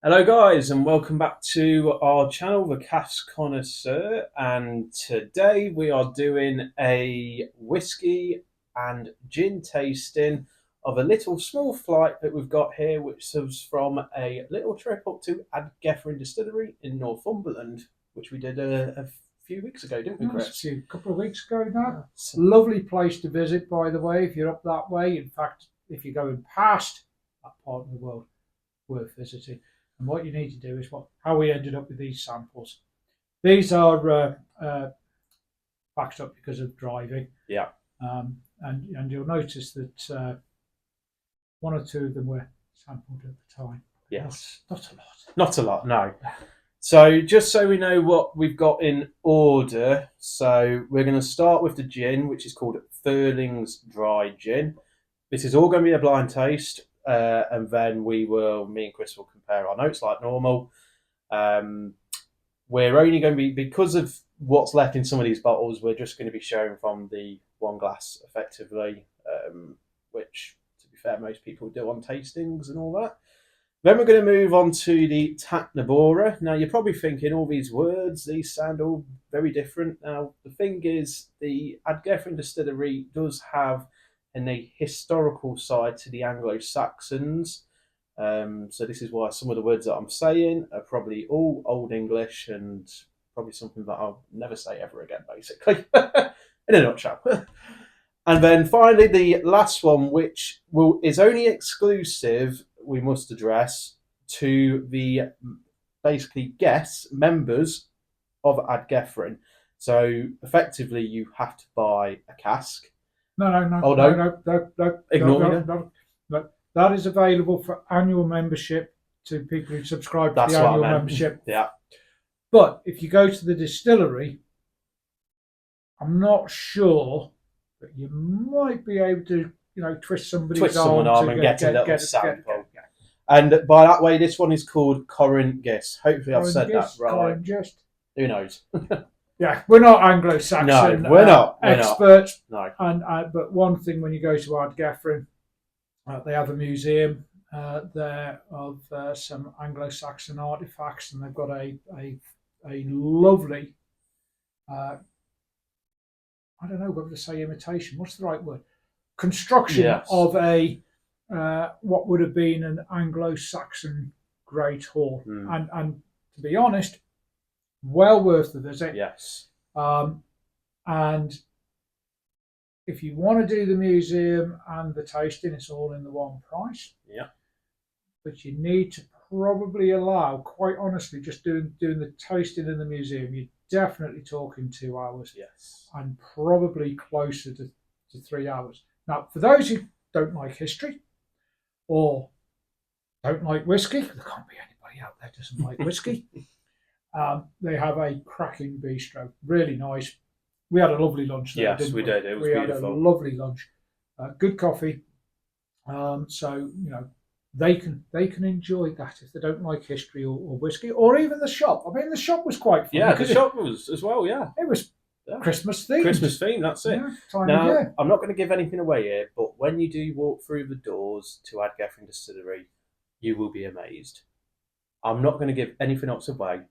Hello guys and welcome back to our channel, the Cask Connoisseur, and today we are doing a whiskey and gin tasting of a little small flight that we've got here, which is from a little trip up to Ad Gefrin Distillery in Northumberland, which we did a few weeks ago, didn't we, Chris? A couple of weeks ago now. Lovely place to visit, by the way, if you're up that way. In fact, if you're going past that part of the world, worth visiting. And what you need to do is how we ended up with these samples. These are backed up because of driving. Yeah. And you'll notice that one or two of them were sampled at the time. Yes. Not a lot. Not a lot, no. So just so we know what we've got in order, so we're going to start with the gin, which is called Thirlings Dry Gin. This is all going to be a blind taste, and then me and Chris will compare our notes like normal. We're only going to be, because of what's left in some of these bottles, we're just going to be sharing from the one glass effectively, which, to be fair, most people do on tastings and all that. Then we're going to move on to the Tácnbora. Now, you're probably thinking all these words, these sound all very different. Now, the thing is, the Ad Gefrin Distillery does have a historical side to the Anglo-Saxons. So this is why some of the words that I'm saying are probably all Old English and probably something that I'll never say ever again, basically, in a nutshell. And then finally, the last one, which is only exclusive, we must address, to the basically guests, members of Ad Gefrin. So effectively, you have to buy a cask. No. Oh, no. Ignore me. That is available for annual membership to people who subscribe to the annual membership. Yeah. But if you go to the distillery, I'm not sure, but you might be able to, twist somebody's arm and get a little sample. And by that way, this one is called Corengyst. Hopefully, I've said that right. Corengyst. Who knows? Yeah, we're not Anglo-Saxon. No, we're not experts. No. But one thing, when you go to Ad Gefrin, they have a museum there of some Anglo-Saxon artifacts, and they've got a lovely. I don't know whether to say imitation. What's the right word? Construction of a what would have been an Anglo-Saxon great hall, and to be honest, well worth the visit. Yes. And if you want to do the museum and the tasting, it's all in the one price. Yeah. But you need to probably allow, quite honestly, just doing the tasting in the museum, you're definitely talking 2 hours. Yes. And probably closer to 3 hours. Now, for those who don't like history or don't like whiskey, there can't be anybody out there who doesn't like whiskey. They have a cracking bistro, really nice. We had a lovely lunch there. Yes, we did. It was beautiful. Had a lovely lunch, good coffee. So they can enjoy that if they don't like history or whiskey, or even the shop. I mean, the shop was quite fun. Yeah, the shop was as well. Yeah, it was Christmas themed. Christmas theme. That's it. Yeah, now, I'm not going to give anything away here, but when you do walk through the doors to Ad Gefrin Distillery, you will be amazed. I'm not going to give anything else away.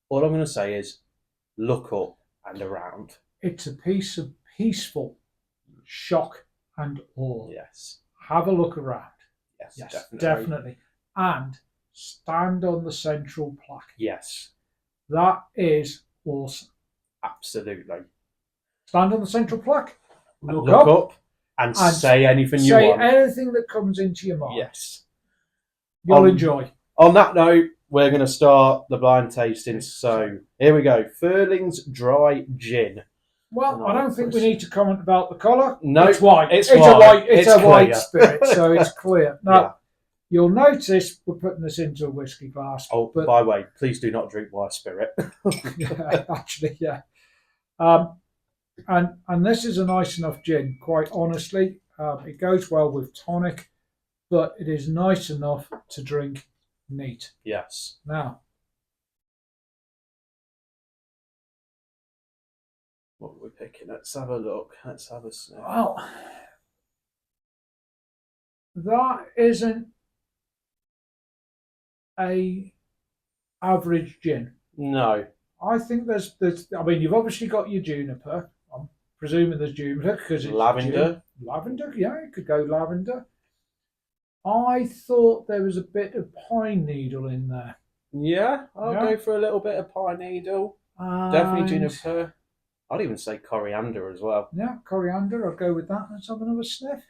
All I'm going to say is, look up and around. It's a piece of peaceful shock and awe. Yes. Have a look around. Yes, definitely. And stand on the central plaque. Yes. That is awesome. Absolutely. Stand on the central plaque. Look up and say anything you want. Say anything that comes into your mind. Yes. You'll enjoy. On that note, we're going to start the blind tasting. So here we go. Thirlings Dry Gin. Well, I don't think we need to comment about the colour. No, it's white. It's white. It's a white spirit, so it's clear. Now, you'll notice we're putting this into a whiskey glass. Oh, by the way, please do not drink white spirit. Actually. And this is a nice enough gin, quite honestly. It goes well with tonic, but it is nice enough to drink neat. Yes. Now, what are we picking? Let's have a look. Let's have a sniff. Well, that isn't a average gin. No. I think there's. I mean, you've obviously got your juniper. I'm presuming there's juniper because it's Lavender. Lavender, yeah, it could go lavender. I thought there was a bit of pine needle in there. Yeah, I'll go for a little bit of pine needle. Definitely juniper. I'd even say coriander as well. Yeah, coriander. I'll go with that. Let's have another sniff.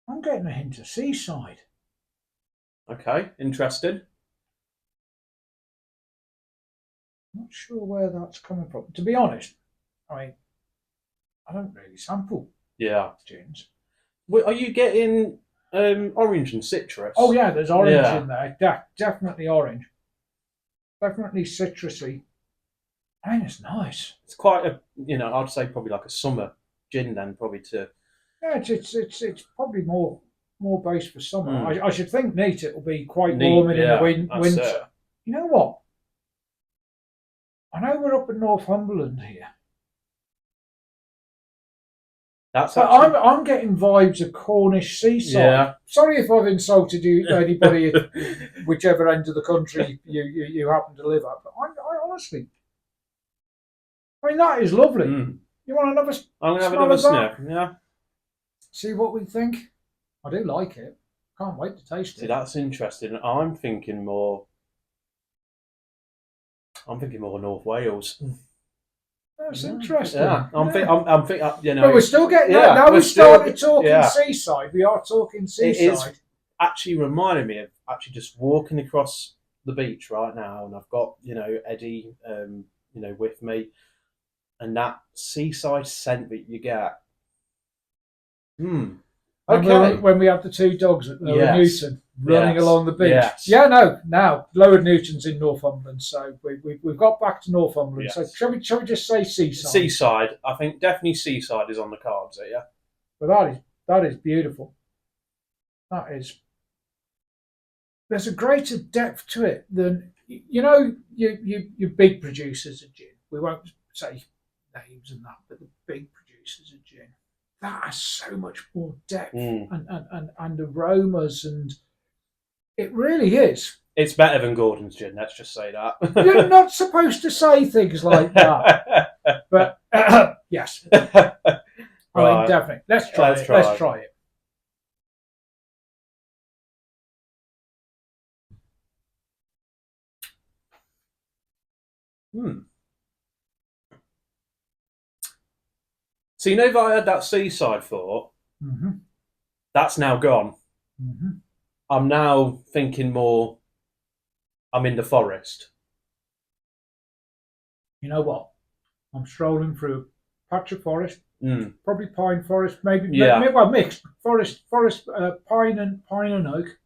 I'm getting a hint of seaside. Okay, interesting. Not sure where that's coming from. To be honest, I don't really sample gins. Are you getting orange and citrus? Oh yeah, there's orange in there. Definitely orange. Definitely citrusy. I mean, it's nice. It's quite a, I'd say probably like a summer gin then, probably too. Yeah, it's probably more based for summer. I should think neat. It'll be quite warm in the winter. You know what? I know we're up in Northumberland here. I'm getting vibes of Cornish seaside. Yeah. Sorry if I've insulted you, anybody, whichever end of the country you happen to live at. But I honestly, I mean, that is lovely. You want another? I'm gonna have another sniff. Yeah. See what we think. I do like it. Can't wait to taste it. See, that's interesting. I'm thinking more North Wales. That's interesting. Yeah, I'm thinking. But we're still getting that. Now we started talking seaside. We are talking seaside. It is actually reminding me of actually just walking across the beach right now, and I've got Eddie, with me, and that seaside scent that you get. Okay. When we had the two dogs at Lower Newton running along the beach. Yes. Yeah, no. Now Lower Newton's in Northumberland, so we've got back to Northumberland. Yes. So shall we just say seaside? Seaside. I think definitely seaside is on the cards there. Yeah. But that is beautiful. That is. There's a greater depth to it than your big producers of gin. We won't say names and that, but the big producers of gin. That has so much more depth and aromas, and it really is. It's better than Gordon's gin, let's just say that. You're not supposed to say things like that. But yes. Right. I mean, definitely. Let's try it. Let's try it. So that I had that seaside thought. That's now gone. I'm now thinking more. I'm in the forest. You know what? I'm strolling through a patch of forest. Probably pine forest, maybe mixed forest, pine and oak.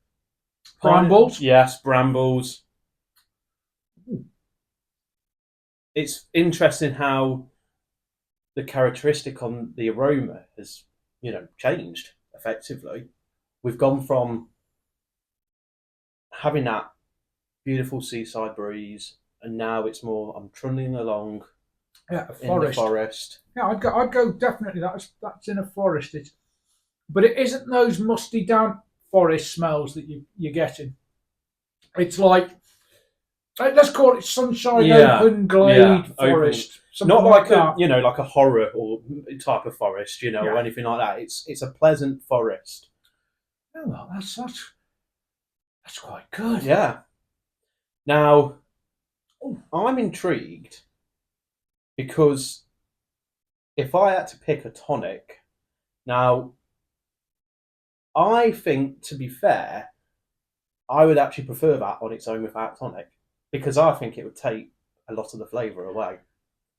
Brambles. Yes, brambles. It's interesting how the characteristic on the aroma has, changed effectively. We've gone from having that beautiful seaside breeze, and now it's more I'm trundling along in the forest. Yeah, I'd go definitely. That's in a forest. But it isn't those musty, damp forest smells that you're getting. It's like, let's call it sunshine, open glade forest. Not like like a horror or type of forest, or anything like that. It's a pleasant forest. Oh, well, that's quite good. Yeah. Now, I'm intrigued because if I had to pick a tonic, now, I think, to be fair, I would actually prefer that on its own without tonic, because I think it would take a lot of the flavour away.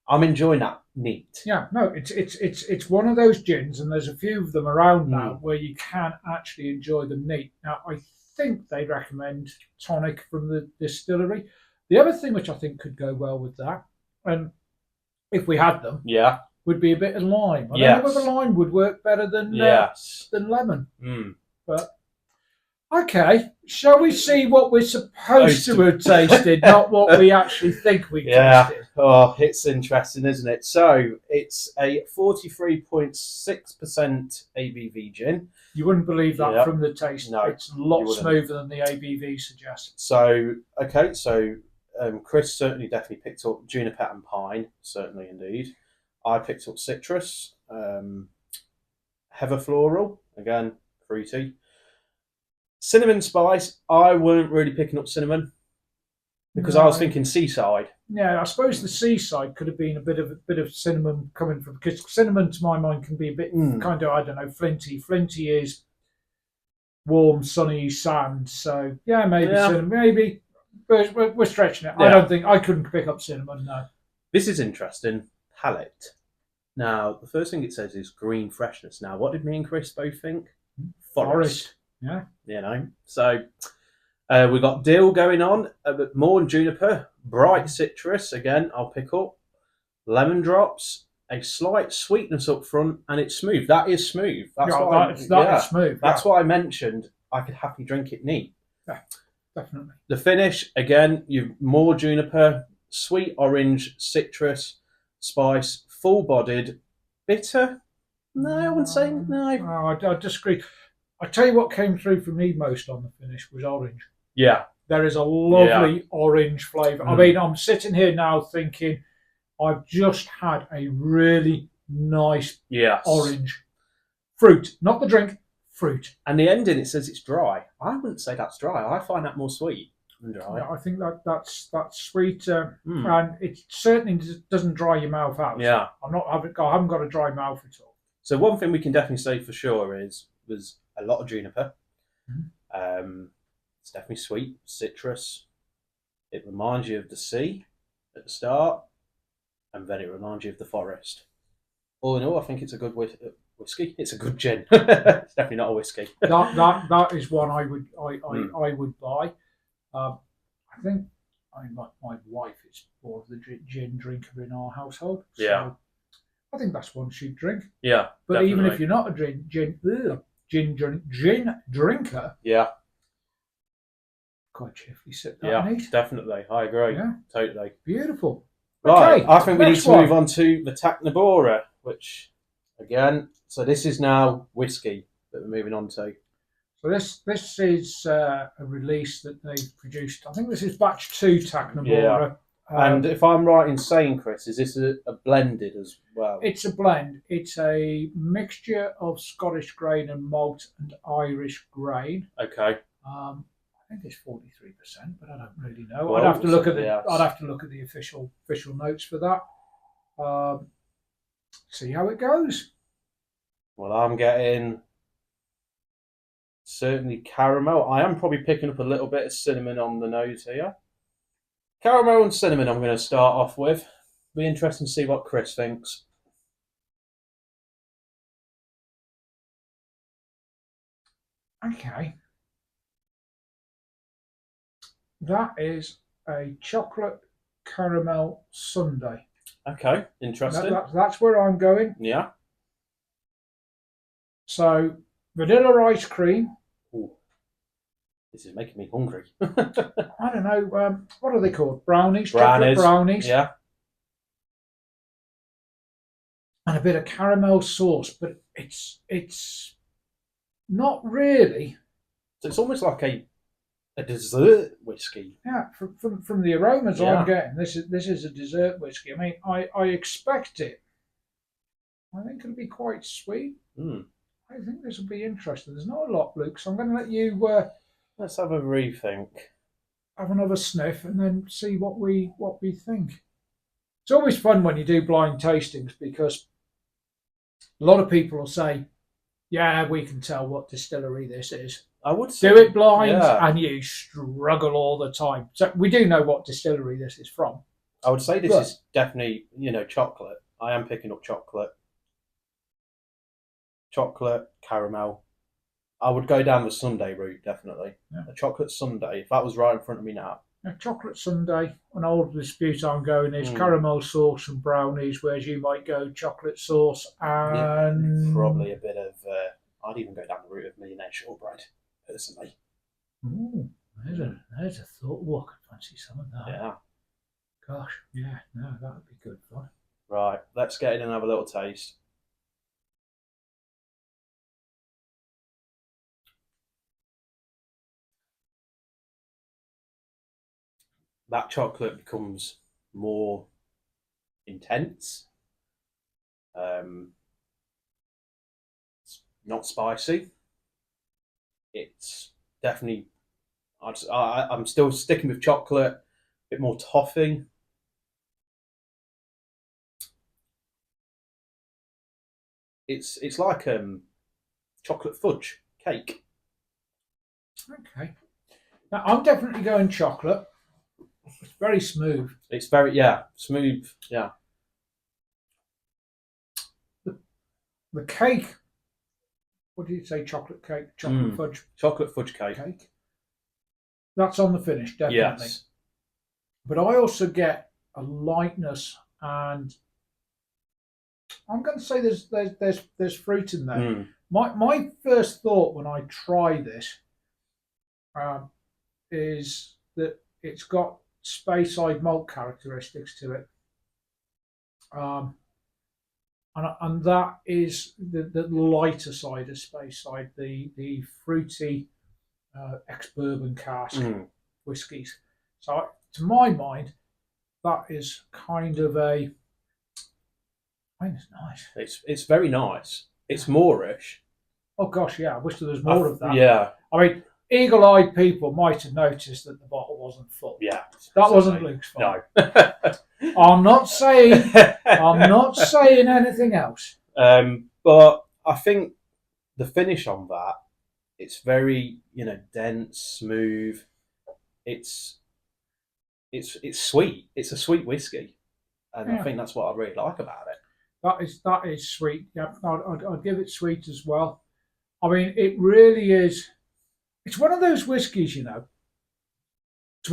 I'm enjoying that neat. Yeah, no, it's one of those gins, and there's a few of them around now where you can actually enjoy them neat. Now, I think they recommend tonic from the distillery. The other thing which I think could go well with that, and if we had them, would be a bit of lime. I don't know whether lime would work better than lemon. But Okay, shall we see what we're supposed to have tasted, not what we actually think we tasted? Oh, it's interesting, isn't it? So it's a 43.6% ABV gin. You wouldn't believe that from the taste. No, it's a lot smoother than the ABV suggests. So, okay, so Chris certainly definitely picked up juniper and pine, certainly indeed. I picked up citrus, heather floral, again, fruity. Cinnamon spice, I weren't really picking up cinnamon because I was thinking seaside. Yeah, I suppose the seaside could have been a bit of cinnamon coming from, because cinnamon to my mind can be a bit kind of, I don't know, flinty. Flinty is warm, sunny sand. So yeah, maybe cinnamon, maybe. But we're stretching it. Yeah. I couldn't pick up cinnamon. No. This is interesting. Palate. Now, the first thing it says is green freshness. Now, what did me and Chris both think? Forest. Yeah. You know, so we've got dill going on, but more juniper, bright citrus. Again, I'll pick up lemon drops, a slight sweetness up front, and it's smooth. That is smooth. That's is smooth. That's what I mentioned. I could happily drink it neat. Yeah, definitely. The finish, again, you've more juniper, sweet orange, citrus, spice, full-bodied, bitter. No, I wouldn't say no. I disagree. I tell you what came through for me most on the finish was orange. Yeah. There is a lovely orange flavour. I mean, I'm sitting here now thinking I've just had a really nice orange fruit. Not the drink, fruit. And the ending, it says it's dry. I wouldn't say that's dry. I find that more sweet than dry. Yeah, I think that's sweet. And it certainly doesn't dry your mouth out. Yeah. I haven't got a dry mouth at all. So one thing we can definitely say for sure is there's a lot of juniper. It's definitely sweet, citrus. It reminds you of the sea at the start, and then it reminds you of the forest. All in all, I think it's a good whiskey. It's a good gin. It's definitely not a whiskey. that is one I would buy. I think my wife is more of the gin drinker in our household. So I think that's one she'd drink. Yeah, but definitely. Even if you're not a gin drinker, quite cheerfully sip that. Yeah, definitely. I agree. Yeah, totally. Beautiful. Right, okay, I think we need to move on to the Tácnbora, which again, so this is now whiskey that we're moving on to. So this is a release that they've produced. I think this is batch 2 Tácnbora. Yeah. And if I'm right in saying, Chris, is this a blended as well? It's a blend. It's a mixture of Scottish grain and malt and Irish grain. Okay. I think it's 43%, but I don't really know. Well, I'd have to look at the official notes for that. See how it goes. Well, I'm getting certainly caramel. I am probably picking up a little bit of cinnamon on the nose here. Caramel and cinnamon I'm going to start off with. Be interesting to see what Chris thinks. Okay. That is a chocolate caramel sundae. Okay, interesting. That's where I'm going. Yeah. So, vanilla ice cream. Ooh. This is making me hungry. I don't know. What are they called? Brownies. Chocolate brownies. Yeah. And a bit of caramel sauce, but it's not really. So it's almost like a dessert whiskey. Yeah, from the aromas I'm getting, this is a dessert whiskey. I mean, I expect it. I think it'll be quite sweet. I think this will be interesting. There's not a lot, Luke, so I'm going to let you. Let's have a rethink. Have another sniff and then see what we think. It's always fun when you do blind tastings because a lot of people will say, "Yeah, we can tell what distillery this is." I would say, do it blind, and you struggle all the time. So we do know what distillery this is from. I would say this is definitely, chocolate. I am picking up chocolate. Chocolate, caramel. I would go down the sundae route, definitely. Yeah. A chocolate sundae, if that was right in front of me now. A chocolate sundae. An old dispute I'm going is caramel sauce and brownies, whereas you might go chocolate sauce and... probably a bit of... I'd even go down the route of millionaire shortbread, personally. Ooh, there's a thought. Oh, I could fancy some of that. Yeah. Gosh, yeah, no, that would be good fun. Right, let's get in and have a little taste. That chocolate becomes more intense. It's not spicy. It's definitely. I'm still sticking with chocolate. A bit more toffee. It's like chocolate fudge cake. Okay. Now I'm definitely going chocolate. It's very smooth. It's very smooth. Yeah. The cake. What did you say? Chocolate cake, chocolate fudge, chocolate fudge cake. That's on the finish, definitely. Yes. But I also get a lightness, and I'm going to say there's fruit in there. My first thought when I try this is that it's got Speyside malt characteristics to it. And that is the lighter side of Speyside, the fruity ex-bourbon cask whiskies. So to my mind, that is kind of a. I think it's nice. It's very nice. It's Moorish. Oh gosh, yeah. I wish there was more of that. Yeah. I mean, eagle-eyed people might have noticed that the bottle wasn't full. Yeah. That wasn't Luke's fault. No. I'm not saying anything else. But I think the finish on that, it's very, dense, smooth. It's sweet. It's a sweet whiskey, and I think that's what I really like about it. That is sweet. Yeah, I'd give it sweet as well. I mean, it really is. It's one of those whiskies, to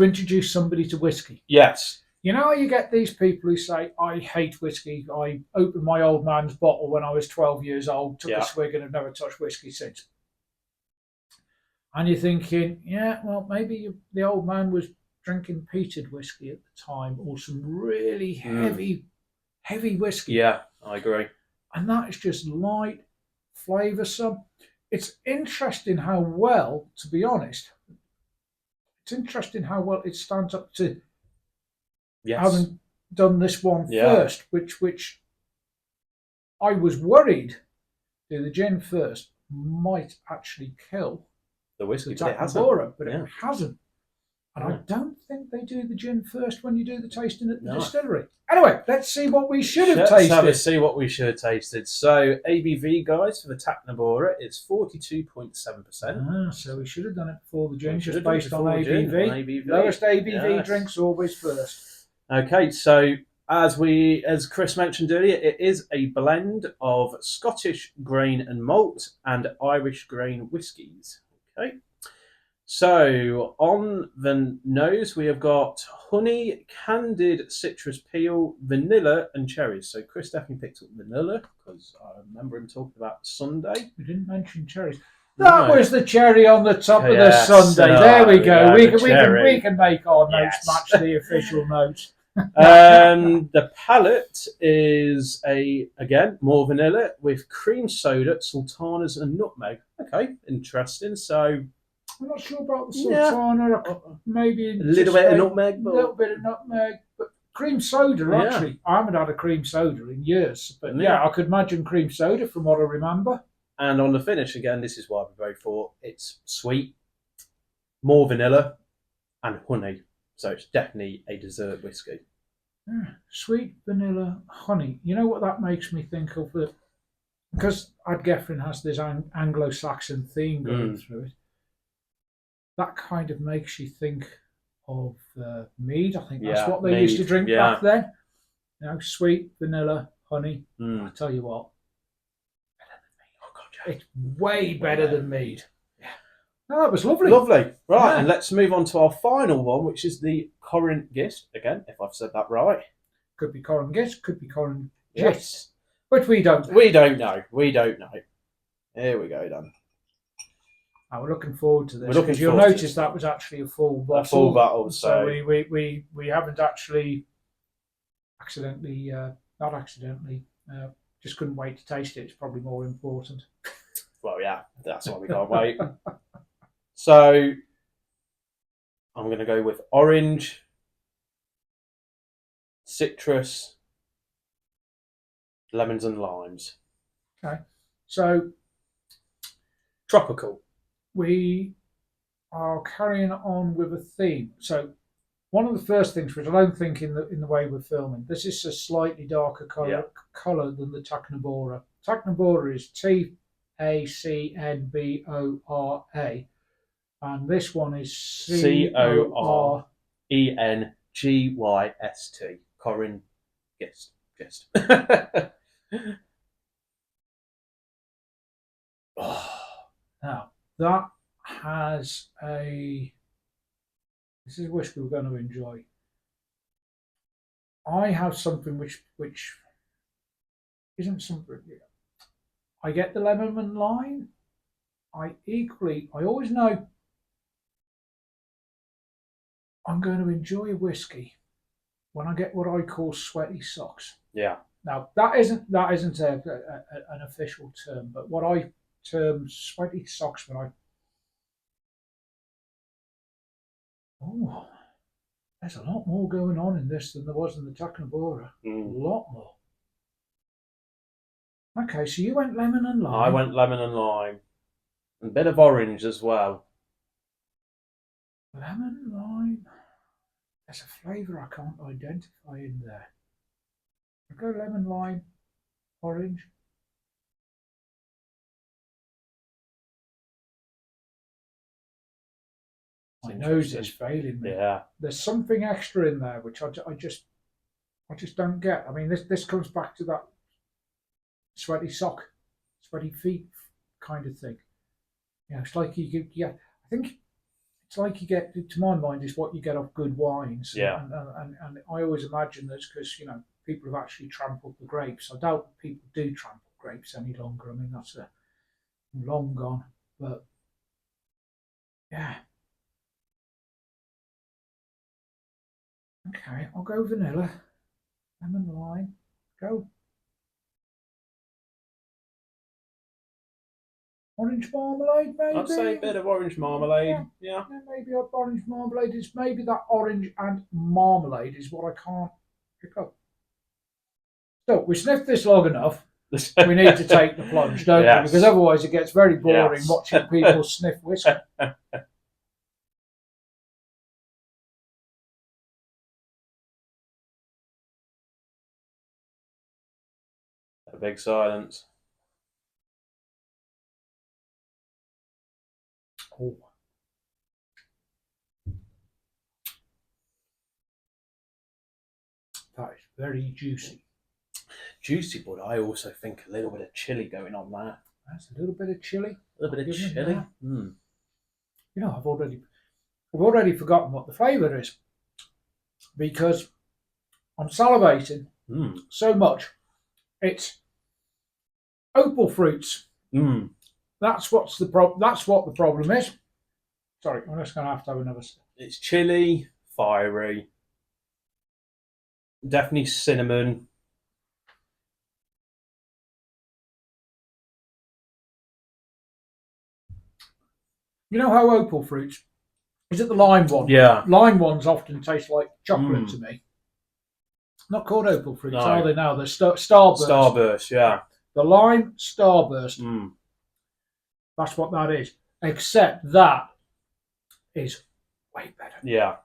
introduce somebody to whiskey. Yes. You know how you get these people who say, I hate whiskey. I opened my old man's bottle when I was 12 years old, took a swig and have never touched whiskey since. And you're thinking, yeah, well, maybe the old man was drinking peated whiskey at the time, or some really heavy whiskey. Yeah, I agree. And that is just light, flavoursome. It's interesting how well, to be honest, it stands up to having done this one first, which I was worried do the gin first might actually kill the whiskey, the Tácnbora, but it hasn't. And I don't think they do the gin first when you do the tasting at the distillery. Anyway, let's see what we should have tasted. Let's see what we should have tasted. So, ABV, guys, for the Tácnbora, it's 42.7%. So we should have done it before the gin, just based on ABV. Lowest ABV drinks always first. Okay, so as Chris mentioned earlier, it is a blend of Scottish grain and malt and Irish grain whiskies. Okay. So, on the nose, we have got honey, candied citrus peel, vanilla, and cherries. So, Chris definitely picked up vanilla because I remember him talking about Sunday. We didn't mention cherries. That was the cherry on the top of the Sunday. There we go. We can make our notes match the official notes. The palate is again more vanilla with cream soda, sultanas, and nutmeg. Okay, interesting. So. I'm not sure about the sultana. Maybe a little bit of nutmeg. A little bit of nutmeg. But cream soda, actually. I haven't had a cream soda in years. But I could imagine cream soda from what I remember. And on the finish, again, this is what I'm very for. It's sweet, more vanilla, and honey. So it's definitely a dessert whiskey. Sweet, vanilla, honey. You know what that makes me think of? Because Ad Gefrin has this Anglo-Saxon theme going through it. That kind of makes you think of mead. I think that's what they used to drink back then. Sweet, vanilla, honey. I tell you what, better than mead. Oh God, it's way better than mead. Yeah. No, that was lovely. Lovely. Right, and let's move on to our final one, which is the Corengyst. Again, if I've said that right. Could be Corengyst, could be Corengyst. But we don't know. We don't know. Here we go, then. Now we're looking forward to this We're looking because you'll forward to notice this. that was actually a full bottle. A full bottle, So we haven't actually not accidentally, just couldn't wait to taste it. It's probably more important. Well, yeah, that's why we can't wait. So I'm going to go with orange, citrus, lemons and limes. Okay, so Tropical. we are carrying on with a theme. So one of the first things, which I don't think in the way we're filming, this is a slightly darker colour than the Tácnbora. Tácnbora is Tacnbora, and this one is Corengyst. Corengyst. Now that has this is whiskey we're going to enjoy. I have something which isn't something. I get the lemon and lime. I always know I'm going to enjoy a whiskey when I get what I call sweaty socks. Yeah. Now that isn't an official term, but what I term sweaty socks when there's a lot more going on in this than there was in the Tácnbora. A lot more. Okay, so you went lemon and lime. I went lemon and lime. And a bit of orange as well. Lemon, lime. There's a flavour I can't identify in there. I go lemon, lime, orange. My nose is failing me. Yeah. There's something extra in there which I just don't get. I mean, this comes back to that sweaty sock, sweaty feet kind of thing. You know, it's like I think it's like you get, to my mind, is what you get off good wines. Yeah. And I always imagine that's because, people have actually trampled the grapes. I doubt people do trample grapes any longer. I mean, that's long gone. But yeah. Okay, I'll go vanilla, lemon, lime, go. Orange marmalade, maybe? I'd say a bit of orange marmalade, yeah. Maybe orange marmalade. It's maybe that orange and marmalade is what I can't pick up. So, we sniffed this long enough. We need to take the plunge, don't we? Because otherwise it gets very boring watching people sniff whiskey. A big silence. Oh. That is very juicy. Juicy, but I also think a little bit of chili going on there. That's a little bit of chili. A little bit of chili. You know, I've already forgotten what the flavour is because I'm salivating so much. It's opal fruits. That's what the problem is. Sorry, I'm just going to have another sip. It's chili, fiery, definitely cinnamon. You know how opal fruits? Is it the lime one? Yeah. Lime ones often taste like chocolate to me. Not called opal fruits, are they now? They're Starburst. Starburst, yeah. The lime Starburst. That's what that is. Except that is way better. Yeah.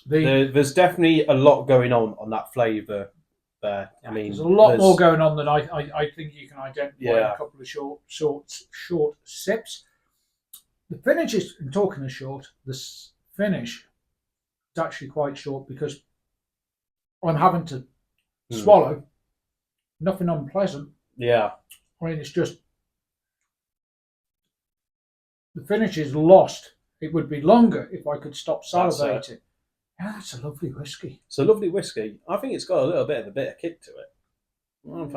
There's definitely a lot going on that flavour there. I mean, there's a lot more going on than I think you can identify in a couple of short sips. The finish is, and talking of short, the finish is actually quite short because I'm having to swallow. Nothing unpleasant. Yeah. I mean, it's just the finish is lost. It would be longer if I could stop salivating. That's a lovely whiskey. It's a lovely whiskey. I think it's got a little bit of a bitter kick to it. I'm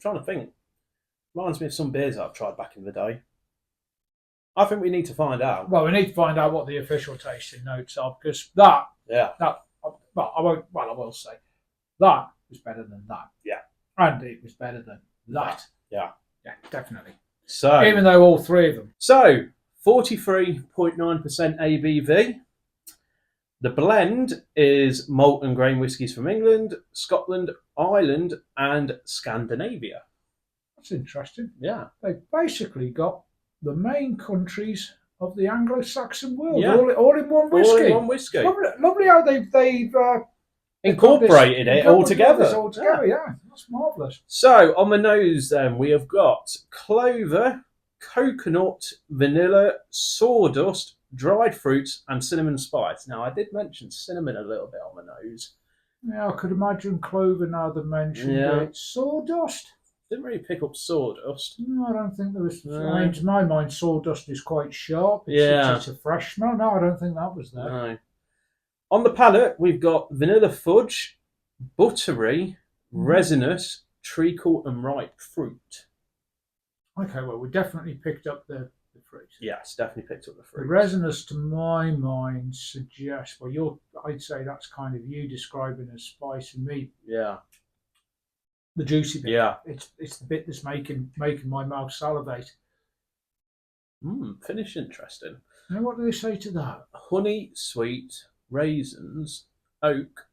trying to think. Reminds me of some beers that I've tried back in the day. I think we need to find out. Well, we need to find out what the official tasting notes are, because that, Yeah. well, I won't. Well, I will say that was better than that. Yeah. And it was better than that. Yeah. Yeah, definitely. So, even though all three of them. So, 43.9% ABV. The blend is malt and grain whiskies from England, Scotland, Ireland, and Scandinavia. That's interesting. Yeah. They've basically got the main countries of the Anglo-Saxon world, Yeah. all in one whiskey. All in one whiskey. Lovely how they've incorporated it all together. Yeah, that's marvellous. So, on the nose then, we have got clover, coconut, vanilla, sawdust, dried fruits, and cinnamon spice. Now, I did mention cinnamon a little bit on the nose. Yeah, I could imagine clover now that mentioned it. Sawdust? Didn't really pick up sawdust. No, I don't think there was. No. I mean, to my mind, sawdust is quite sharp. It's a fresh smell. No, I don't think that was there. No. On the palate, we've got vanilla fudge, buttery, resinous, treacle, and ripe fruit. Okay, well, we definitely picked up the fruit. Yes, definitely picked up the fruit. The resinous, to my mind, suggests, well, I'd say that's kind of you describing as spice, and me. Yeah. The juicy bit. Yeah. It's the bit that's making my mouth salivate. Finish interesting. Now, what do they say to that? Honey, sweet, raisins, oak,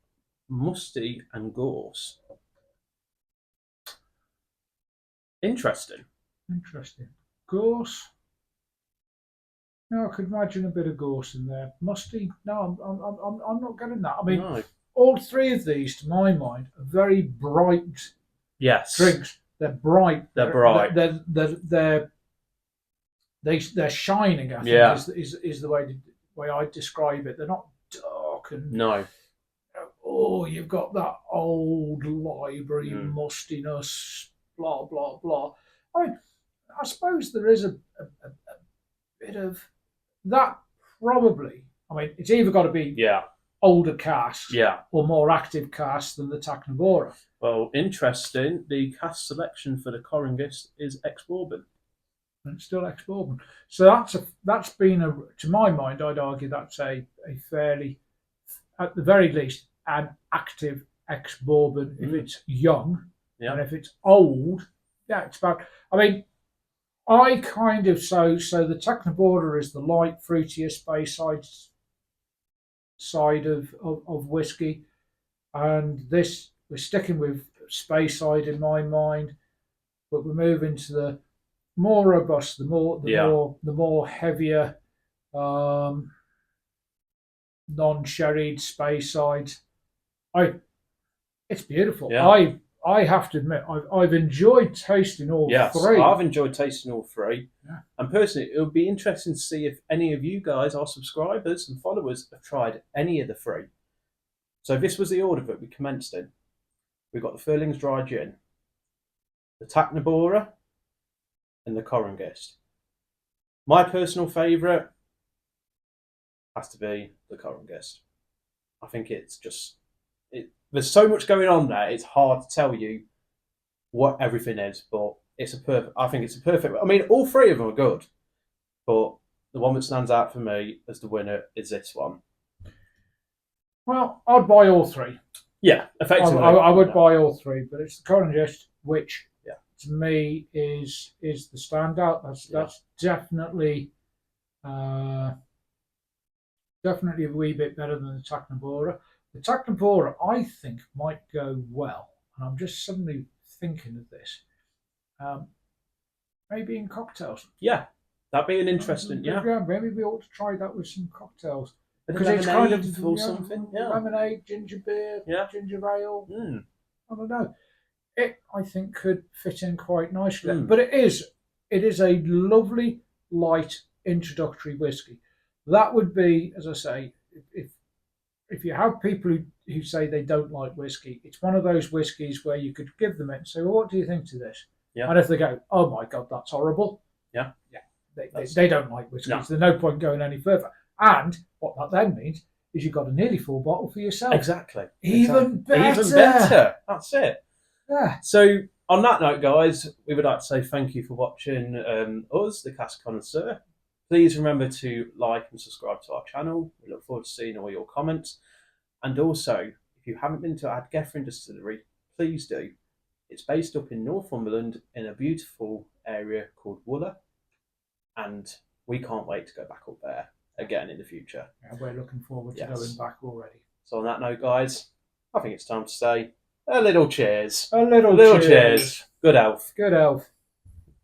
musty, and gorse. Interesting. Gorse. No, I could imagine a bit of gorse in there. Musty. No, I'm not getting that. I mean, all three of these, to my mind, are very bright. Yes. Drinks. They're bright. They're bright. They're shining. I think is the way I describe it. They're not dark and you've got that old library mustiness. Blah blah blah. I mean, I suppose there is a bit of that. Probably. I mean, it's either got to be older casks or more active casks than the Tácnbora. Well, interesting. The cask selection for the Corengyst is ex-bourbon. And it's still ex-bourbon. So that's been to my mind, I'd argue that's a fairly, at the very least, an active ex-bourbon if it's young. Yeah. And if it's old, it's about. I mean, I kind of so the Tácnbora is the light, fruitier Speyside side of whiskey, and this we're sticking with Speyside in my mind, but we're moving to the more robust, the more heavier, non-sherried Speyside. It's beautiful. Yeah. I have to admit, I've enjoyed tasting all three. I've enjoyed tasting all three. Yeah. And personally, it would be interesting to see if any of you guys, our subscribers and followers, have tried any of the three. So this was the order that we commenced in. We've got the Thirlings Dry Gin, the Tácnbora, and the Corengyst. My personal favourite has to be the Corengyst. I think it's just... There's so much going on there. It's hard to tell you what everything is, but I think it's a perfect. I mean, all three of them are good, but the one that stands out for me as the winner is this one. Well, I'd buy all three. Yeah, effectively, I would buy all three, but it's the Corengyst which, to me, is the standout. That's definitely a wee bit better than the Tácnbora. The Tácnbora, I think, might go well, and I'm just suddenly thinking of this. Maybe in cocktails. Yeah, that'd be an interesting. Yeah, maybe we ought to try that with some cocktails because it's kind of something. Yeah, lemonade, ginger beer, ginger ale. I don't know. It, I think, could fit in quite nicely. But it is a lovely light introductory whiskey. That would be, as I say, if you have people who say they don't like whiskey, it's one of those whiskies where you could give them it and say, well, what do you think to this? Yeah. And if they go, oh my God, that's horrible. Yeah. They don't like whiskey. No. So there's no point going any further. And what that then means is you've got a nearly full bottle for yourself. Exactly. Even better. Even better. That's it. Yeah. So on that note, guys, we would like to say thank you for watching us, the Cask Connoisseur. Please remember to like and subscribe to our channel. We look forward to seeing all your comments. And also, if you haven't been to Ad Gefrin Distillery, please do. It's based up in Northumberland in a beautiful area called Wooler, and we can't wait to go back up there again in the future. Yeah, we're looking forward to going back already. So on that note, guys, I think it's time to say a little cheers. A little cheers. Good health. Good health.